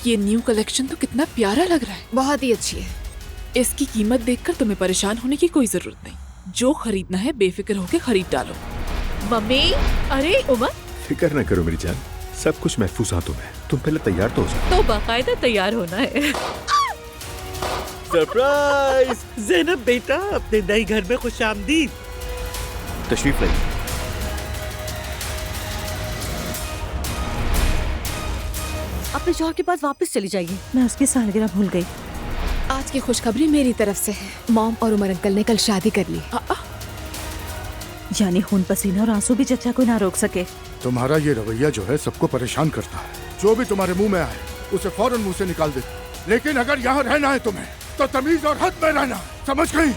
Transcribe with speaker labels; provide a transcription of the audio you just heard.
Speaker 1: ये new collection तो कितना प्यारा लग रहा है।
Speaker 2: बहुत ही अच्छी है।
Speaker 1: इसकी कीमत देखकर तुम्हें परेशान होने की कोई जरूरत नहीं। जो खरीदना है बेफिक्र होकर खरीद डालो।
Speaker 3: मम्मी, अरे उमर,
Speaker 4: फिक्र न करो मेरी जान, सब कुछ महफूज हाथों में। तुम पहले तैयार तो हो जाओ।
Speaker 3: तो बाकायदा तैयार होना है।
Speaker 5: सरप्राइज! ज़ैनब बेटा, अपने नए घर में खुशामदीद।
Speaker 4: तशरीफ लाइए।
Speaker 3: अपने शौहर के पास वापस चली जाइए। मैं उसकी सालगिरह भूल गई।
Speaker 2: आज की खुशखबरी मेरी तरफ से है। मॉम और उमर अंकल ने कल शादी कर ली।
Speaker 3: यानी खून पसीना और आंसू भी चचा को ना रोक सके।
Speaker 6: तुम्हारा ये रवैया जो है सबको परेशान करता है। जो भी तुम्हारे मुंह में आए उसे फौरन मुंह से निकाल दे। लेकिन अगर यहाँ रहना है तुम्हें तो तमीज और हद में रहना, समझ गई?